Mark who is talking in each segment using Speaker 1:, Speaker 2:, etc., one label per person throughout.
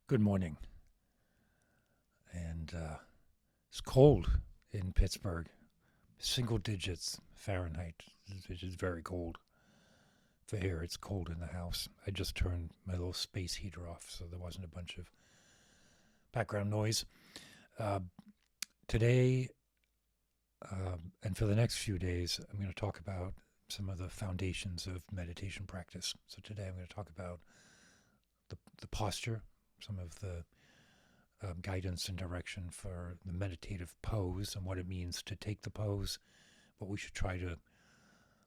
Speaker 1: Good morning. And it's cold in Pittsburgh, single digits Fahrenheit, which is very cold. For here, it's cold in the house. I just turned my little space heater off, so there wasn't a bunch of background noise. Uh, Today, and for the next few days, I'm going to talk about some of the foundations of meditation practice. So today, I'm going to talk about the posture, some of the guidance and direction for the meditative pose and what it means to take the pose, what we should try to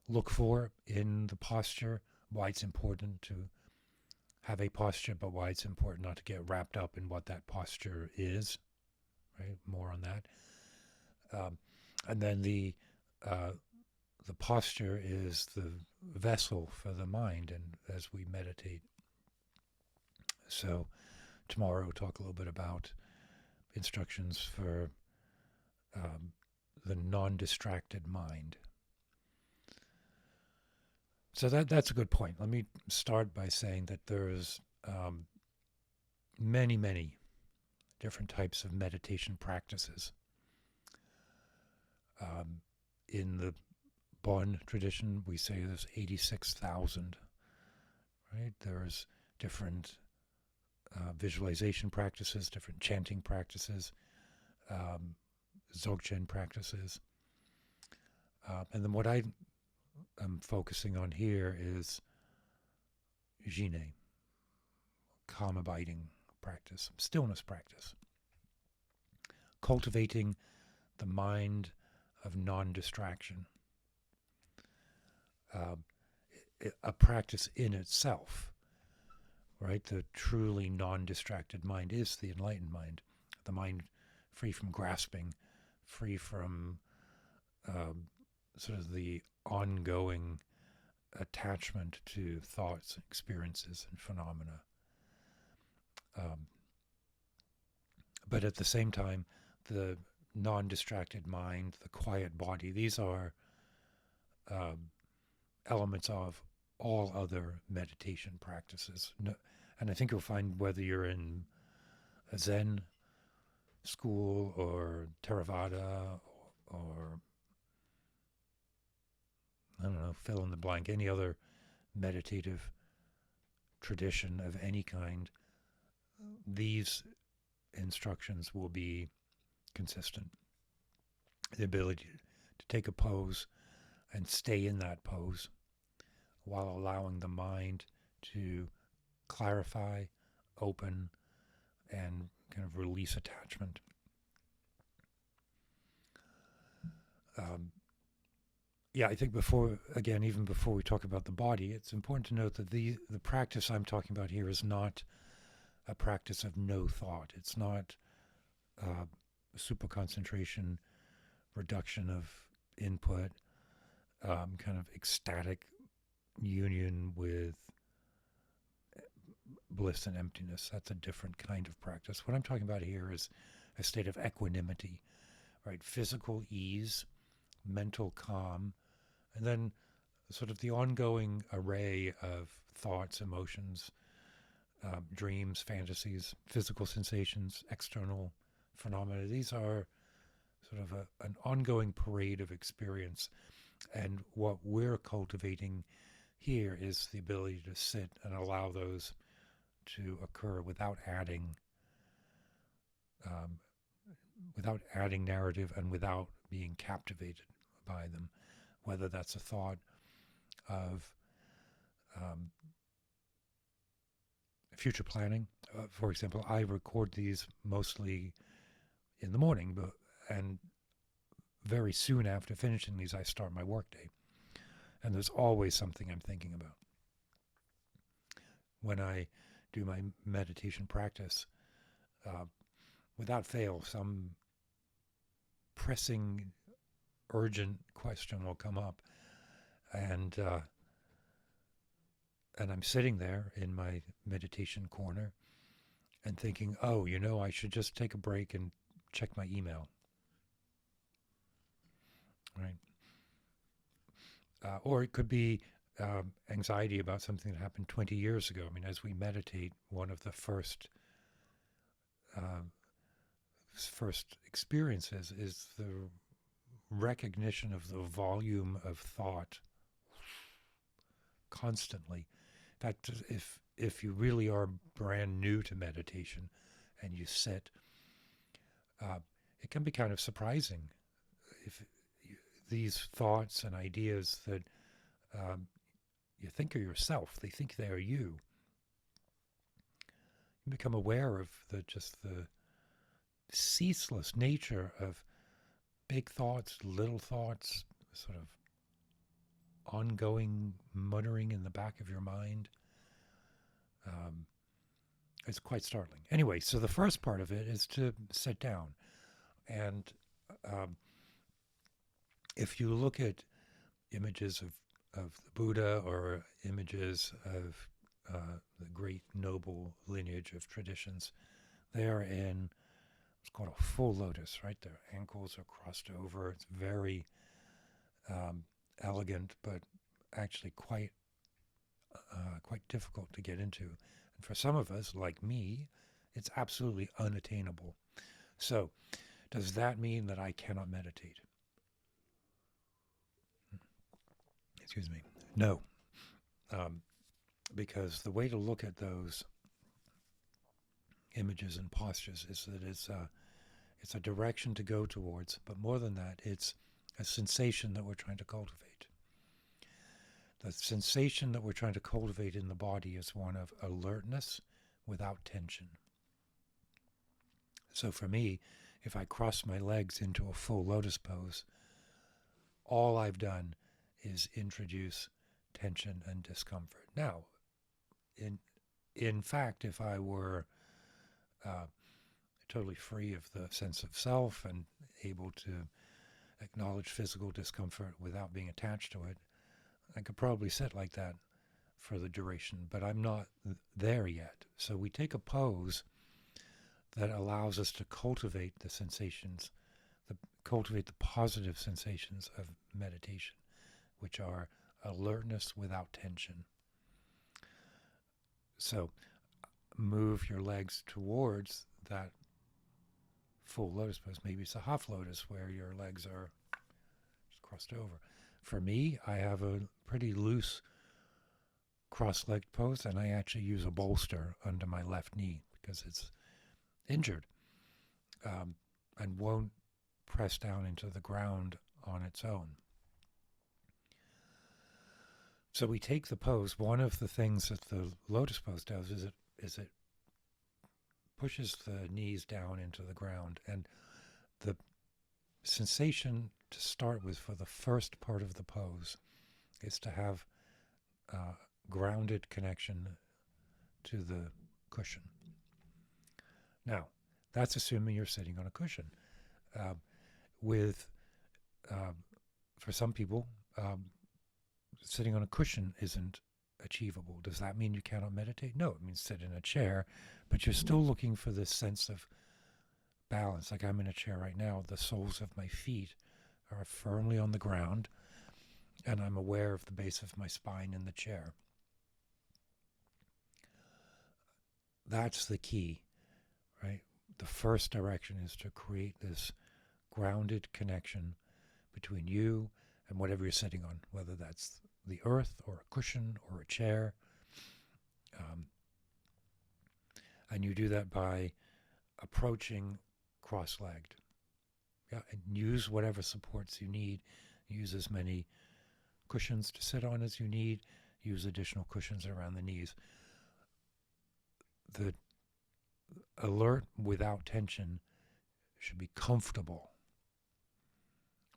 Speaker 1: look for in the posture, why it's important to have a posture, but why it's important not to get wrapped up in what that posture is, right? More on that. And then the posture is the vessel for the mind and as we meditate. So tomorrow we'll talk a little bit about instructions for the non-distracted mind. So that's a good point. Let me start by saying that there's many different types of meditation practices. In the Bon tradition, we say there's 86,000, right? There's different visualization practices, different chanting practices, Dzogchen practices. And then what I'm focusing on here is Jine, calm abiding practice, stillness practice, cultivating the mind of non-distraction. A practice in itself, right? The truly non-distracted mind is the enlightened mind, the mind free from grasping, free from sort of the ongoing attachment to thoughts, experiences, and phenomena. But at the same time, the non-distracted mind, the quiet body, these are elements of all other meditation practices. No, and I think you'll find whether you're in a Zen school or Theravada or I don't know, fill in the blank, any other meditative tradition of any kind, these instructions will be consistent. The ability to take a pose and stay in that pose while allowing the mind to clarify, open, and kind of release attachment. I think even before we talk about the body, it's important to note that the practice I'm talking about here is not a practice of no thought. It's not super concentration, reduction of input, kind of ecstatic union with bliss and emptiness. That's a different kind of practice. What I'm talking about here is a state of equanimity, right? Physical ease, mental calm, and then sort of the ongoing array of thoughts, emotions, dreams, fantasies, physical sensations, external phenomena. These are sort of an ongoing parade of experience. And what we're cultivating here is the ability to sit and allow those to occur without adding narrative and without being captivated by them, whether that's a thought of future planning. For example, I record these mostly in the morning, and very soon after finishing these, I start my workday. And there's always something I'm thinking about. When I do my meditation practice, without fail, some pressing, urgent question will come up, and I'm sitting there in my meditation corner and thinking, oh, I should just take a break and check my email, right? Or it could be anxiety about something that happened 20 years ago. I mean, as we meditate, one of the first first experiences is the recognition of the volume of thought constantly. In fact, if you really are brand new to meditation and you sit, it can be kind of surprising if these thoughts and ideas that you think are yourself, they think they are you. You become aware of the ceaseless nature of big thoughts, little thoughts, sort of ongoing muttering in the back of your mind. It's quite startling. Anyway, so the first part of it is to sit down. And if you look at images of the Buddha or images of the great noble lineage of traditions, they are in what's called a full lotus, right? Their ankles are crossed over. It's very elegant, but actually quite difficult to get into. And for some of us, like me, it's absolutely unattainable. So, does that mean that I cannot meditate? Excuse me. No. Because the way to look at those images and postures is that it's a direction to go towards, but more than that, it's a sensation that we're trying to cultivate. The sensation that we're trying to cultivate in the body is one of alertness without tension. So for me, if I cross my legs into a full lotus pose, all I've done is introduce tension and discomfort. Now, in fact, if I were totally free of the sense of self and able to acknowledge physical discomfort without being attached to it, I could probably sit like that for the duration, but I'm not there yet. So we take a pose that allows us to cultivate the sensations, cultivate the positive sensations of meditation, which are alertness without tension. So move your legs towards that full lotus pose. Maybe it's a half lotus where your legs are just crossed over. For me, I have a pretty loose cross-legged pose, and I actually use a bolster under my left knee because it's injured and won't press down into the ground on its own. So we take the pose. One of the things that the lotus pose does is it pushes the knees down into the ground, and the sensation to start with for the first part of the pose is to have grounded connection to the cushion. Now, that's assuming you're sitting on a cushion. For some people, sitting on a cushion isn't achievable. Does that mean you cannot meditate? No, it means sit in a chair, but you're still looking for this sense of balance. Like I'm in a chair right now, the soles of my feet are firmly on the ground, and I'm aware of the base of my spine in the chair. That's the key, right? The first direction is to create this grounded connection between you and whatever you're sitting on, whether that's the earth or a cushion or a chair. And you do that by approaching cross-legged. Yeah, and use whatever supports you need. Use as many cushions to sit on as you need. Use additional cushions around the knees. The alert without tension should be comfortable,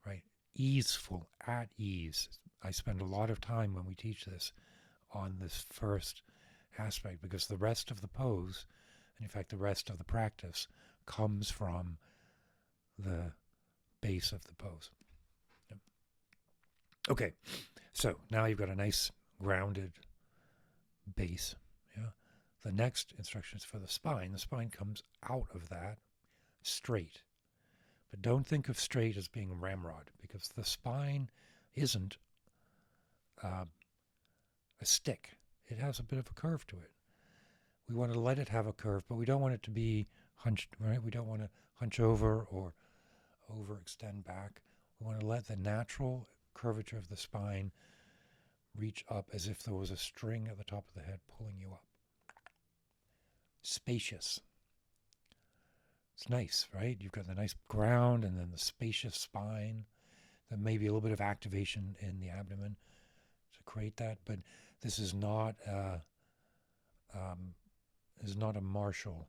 Speaker 1: right? Easeful, at ease. I spend a lot of time when we teach this on this first aspect because the rest of the pose, and in fact the rest of the practice, comes from the base of the pose. Yep. Okay, so now you've got a nice grounded base. Yeah. The next instruction is for the spine. The spine comes out of that straight. But don't think of straight as being ramrod, because the spine isn't a stick. It has a bit of a curve to it. We want to let it have a curve, but we don't want it to be hunched, right? We don't want to hunch over or overextend back. We want to let the natural curvature of the spine reach up as if there was a string at the top of the head pulling you up. Spacious. It's nice, right? You've got the nice ground and then the spacious spine. Then maybe a little bit of activation in the abdomen to create that. But this is not a martial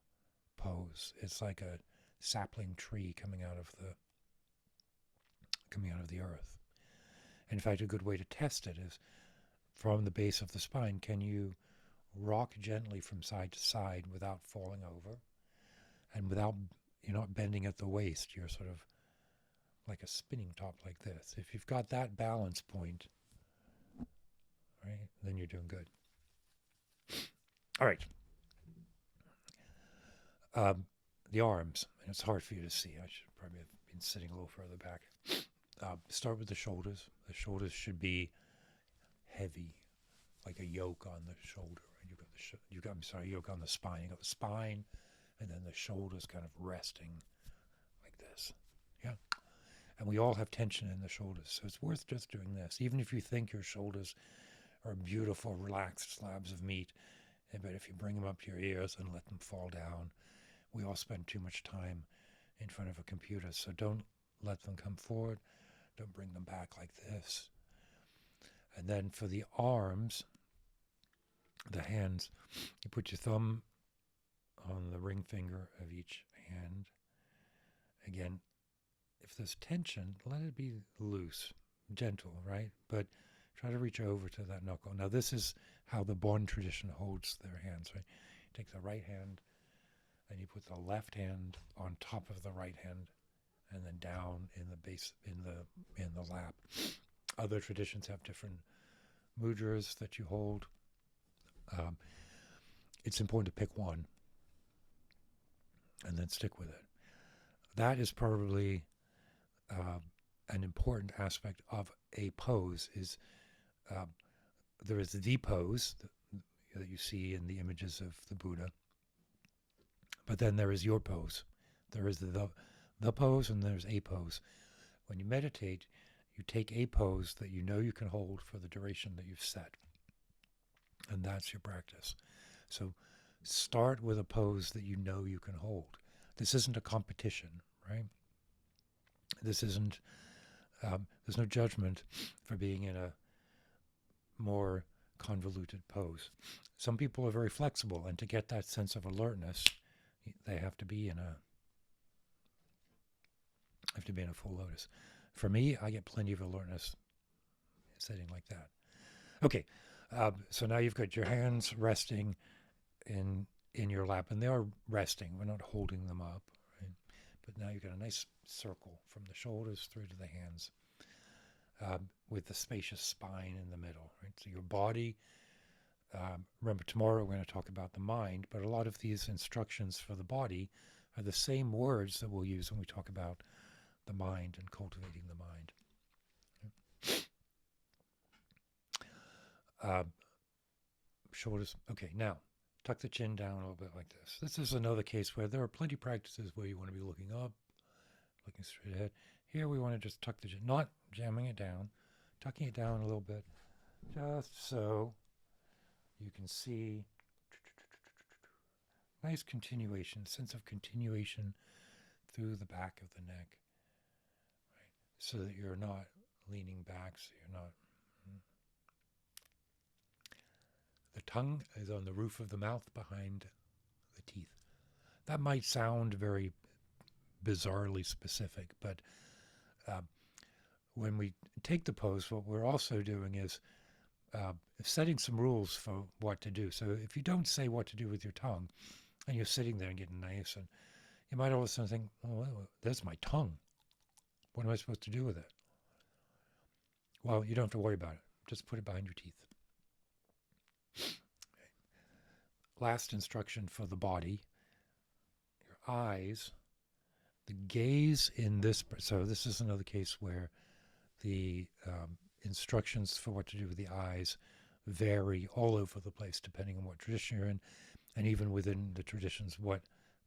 Speaker 1: pose. It's like a sapling tree coming out of the earth. In fact, a good way to test it is from the base of the spine. Can you rock gently from side to side without falling over, and without, you're not bending at the waist? You're sort of like a spinning top like this. If you've got that balance point, right, then you're doing good. All right. The arms, and it's hard for you to see. I should probably have been sitting a little further back. Start with the shoulders. The shoulders should be heavy, like a yoke on the shoulder. Right? Yoke on the spine. You got the spine, and then the shoulders kind of resting like this. Yeah. And we all have tension in the shoulders, so it's worth just doing this. Even if you think your shoulders are beautiful, relaxed slabs of meat, but if you bring them up to your ears and let them fall down, we all spend too much time in front of a computer, so don't let them come forward. Don't bring them back like this. And then for the arms, the hands, you put your thumb on the ring finger of each hand. Again, if there's tension, let it be loose, gentle, right? But try to reach over to that knuckle. Now, this is how the Bon tradition holds their hands, right? You take the right hand and you put the left hand on top of the right hand, and then down in the base, in the lap. Other traditions have different mudras that you hold. It's important to pick one and then stick with it. That is probably an important aspect of a pose. Is there is the pose that you see in the images of the Buddha, but then there is your pose. There is the pose, and there's a pose. When you meditate, you take a pose that you know you can hold for the duration that you've set, and that's your practice. So start with a pose that you know you can hold. This isn't a competition, right? This isn't, there's no judgment for being in a more convoluted pose. Some people are very flexible, and to get that sense of alertness, they have to be in a full lotus. For me, I get plenty of alertness sitting like that. Okay, so now you've got your hands resting in your lap, and they are resting. We're not holding them up, right? But now you've got a nice circle from the shoulders through to the hands, with the spacious spine in the middle, right? So your body, remember tomorrow we're going to talk about the mind, but a lot of these instructions for the body are the same words that we'll use when we talk about the mind and cultivating the mind. Shoulders. Okay, now tuck the chin down a little bit like this. This is another case where there are plenty of practices where you want to be looking up, looking straight ahead. Here we want to just tuck the chin, not jamming it down, tucking it down a little bit, just so you can see nice continuation, sense of continuation through the back of the neck, right? So that you're not leaning back, so you're not. The tongue is on the roof of the mouth behind the teeth. That might sound very bizarrely specific, but when we take the pose, what we're also doing is setting some rules for what to do. So if you don't say what to do with your tongue, and you're sitting there and getting nice, and you might all of a sudden think, oh, well, there's my tongue. What am I supposed to do with it? Well, you don't have to worry about it. Just put it behind your teeth. Last instruction for the body, your eyes, the gaze in this. So this is another case where the instructions for what to do with the eyes vary all over the place depending on what tradition you're in, and even within the traditions, what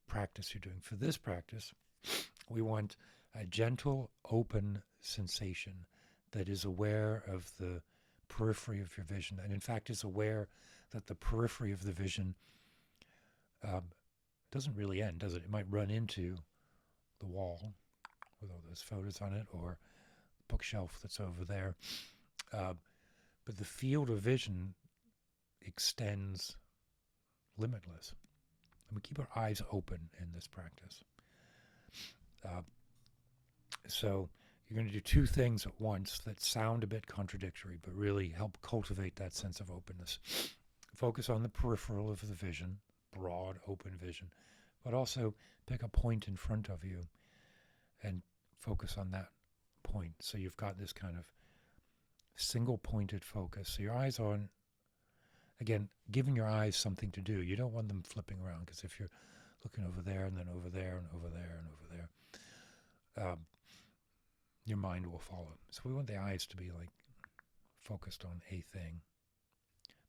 Speaker 1: practice you're doing. For this practice, we want a gentle, open sensation that is aware of the periphery of your vision, and in fact is aware that the periphery of the vision doesn't really end, does it? It might run into the wall with all those photos on it, or bookshelf that's over there. But the field of vision extends limitless. And we keep our eyes open in this practice. So you're going to do two things at once that sound a bit contradictory, but really help cultivate that sense of openness. Focus on the peripheral of the vision, broad, open vision, but also pick a point in front of you and focus on that point. So you've got this kind of single-pointed focus. So your eyes are on, again, giving your eyes something to do. You don't want them flipping around, because if you're looking over there and then over there and over there and over there, your mind will follow. So we want the eyes to be like focused on a thing,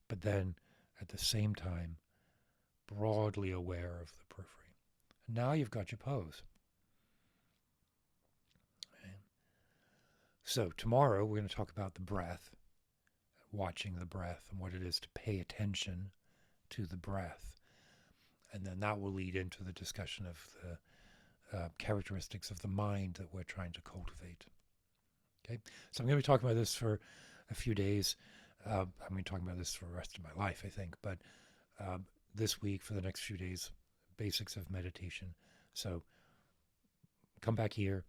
Speaker 1: but then at the same time broadly aware of the periphery. And now you've got your pose. Okay. So tomorrow we're going to talk about the breath, watching the breath, and what it is to pay attention to the breath. And then that will lead into the discussion of the characteristics of the mind that we're trying to cultivate. Okay, so I'm going to be talking about this for a few days. I'm going to be talking about this for the rest of my life, I think. But this week, for the next few days, basics of meditation. So come back here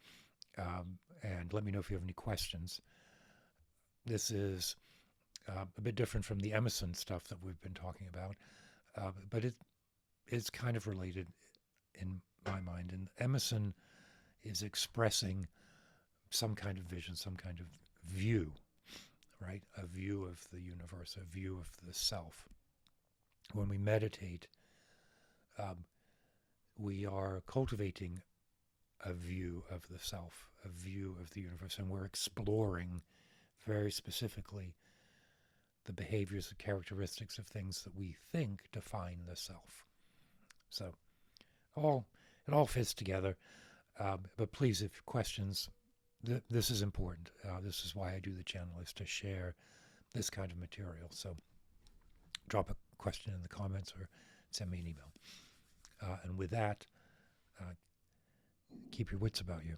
Speaker 1: and let me know if you have any questions. This is a bit different from the Emerson stuff that we've been talking about, but it is kind of related in my mind. And Emerson is expressing some kind of vision, some kind of view, right? A view of the universe, a view of the self. When we meditate, we are cultivating a view of the self, a view of the universe, and we're exploring very specifically the behaviors and characteristics of things that we think define the self. So it all fits together. But please, if questions, this is important. This is why I do the channel, is to share this kind of material. So drop a question in the comments or send me an email. And with that, keep your wits about you.